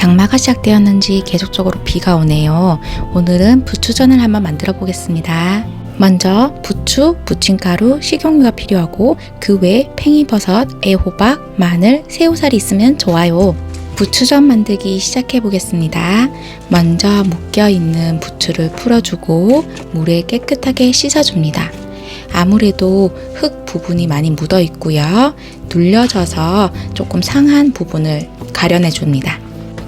장마가 시작되었는지 계속적으로 비가 오네요. 오늘은 부추전을 한번 만들어 보겠습니다. 먼저 부추, 부침가루, 식용유가 필요하고 그 외에 팽이버섯, 애호박, 마늘, 새우살이 있으면 좋아요. 부추전 만들기 시작해 보겠습니다. 먼저 묶여있는 부추를 풀어주고 물에 깨끗하게 씻어줍니다. 아무래도 흙 부분이 많이 묻어 있고요. 눌려져서 조금 상한 부분을 가려내 줍니다.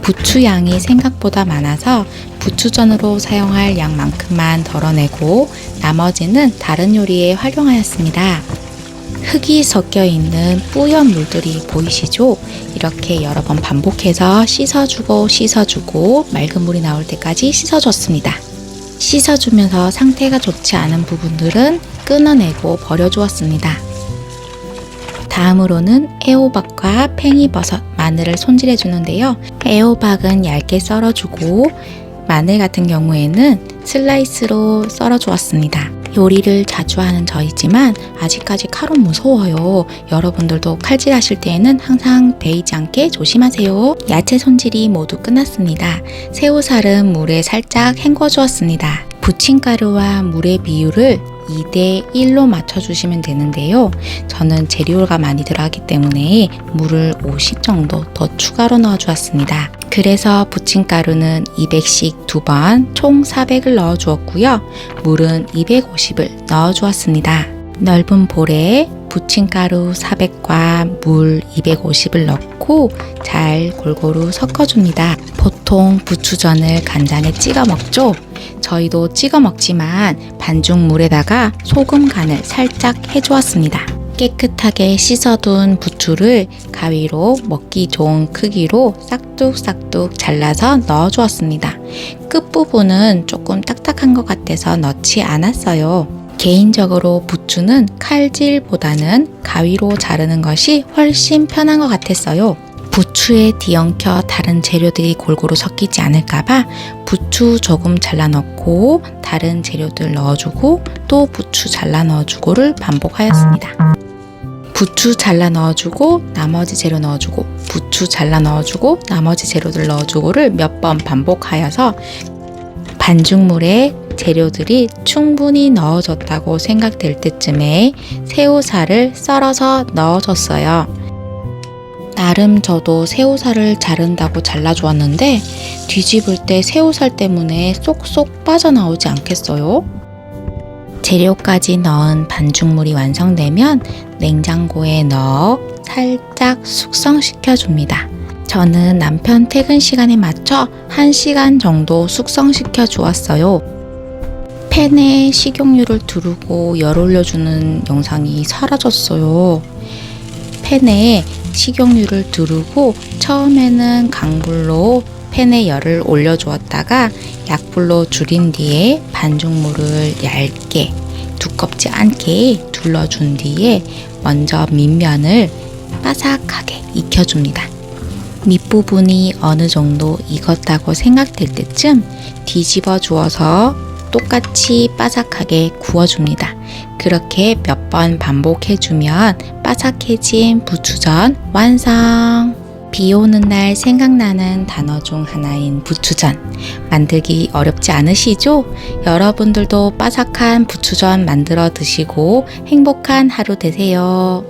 부추 양이 생각보다 많아서 부추전으로 사용할 양만큼만 덜어내고 나머지는 다른 요리에 활용하였습니다. 흙이 섞여 있는 뿌연 물들이 보이시죠? 이렇게 여러 번 반복해서 씻어주고 맑은 물이 나올 때까지 씻어줬습니다. 씻어주면서 상태가 좋지 않은 부분들은 끊어내고 버려주었습니다. 다음으로는 애호박과 팽이버섯, 마늘을 손질해 주는데요. 애호박은 얇게 썰어주고 마늘 같은 경우에는 슬라이스로 썰어 주었습니다. 요리를 자주 하는 저이지만 아직까지 칼은 무서워요. 여러분들도 칼질 하실 때에는 항상 베이지 않게 조심하세요. 야채 손질이 모두 끝났습니다. 새우살은 물에 살짝 헹궈 주었습니다. 부침가루와 물의 비율을 2대1로 맞춰주시면 되는데요. 저는 재료가 많이 들어가기 때문에 물을 50 정도 더 추가로 넣어주었습니다. 그래서 부침가루는 200씩 2번 총 400을 넣어주었고요. 물은 250을 넣어주었습니다. 넓은 볼에 부침가루 400과 물 250을 넣고 잘 골고루 섞어줍니다. 보통 부추전을 간장에 찍어 먹죠? 저희도 찍어 먹지만 반죽물에다가 소금 간을 살짝 해주었습니다. 깨끗하게 씻어둔 부추를 가위로 먹기 좋은 크기로 싹둑싹둑 잘라서 넣어주었습니다. 끝부분은 조금 딱딱한 것 같아서 넣지 않았어요. 개인적으로 부추는 칼질보다는 가위로 자르는 것이 훨씬 편한 것 같았어요. 부추에 뒤엉켜 다른 재료들이 골고루 섞이지 않을까봐 부추 조금 잘라 넣고 다른 재료들 넣어주고 또 부추 잘라 넣어주고를 반복하였습니다. 부추 잘라 넣어주고 나머지 재료 넣어주고 부추 잘라 넣어주고 나머지 재료들 넣어주고를 몇 번 반복하여서 반죽물에 재료들이 충분히 넣어졌다고 생각될 때쯤에 새우살을 썰어서 넣어줬어요. 나름 저도 새우살을 자른다고 잘라주었는데 뒤집을 때 새우살 때문에 쏙쏙 빠져나오지 않겠어요? 재료까지 넣은 반죽물이 완성되면 냉장고에 넣어 살짝 숙성시켜 줍니다. 저는 남편 퇴근 시간에 맞춰 1시간 정도 숙성시켜 주었어요. 팬에 식용유를 두르고 열 올려주는 영상이 사라졌어요. 팬에 식용유를 두르고 처음에는 강불로 팬에 열을 올려주었다가 약불로 줄인 뒤에 반죽물을 얇게 두껍지 않게 둘러준 뒤에 먼저 밑면을 바삭하게 익혀줍니다. 밑부분이 어느 정도 익었다고 생각될 때쯤 뒤집어 주어서 똑같이 바삭하게 구워줍니다. 그렇게 몇 번 반복해주면 바삭해진 부추전 완성! 비 오는 날 생각나는 단어 중 하나인 부추전. 만들기 어렵지 않으시죠? 여러분들도 바삭한 부추전 만들어 드시고 행복한 하루 되세요.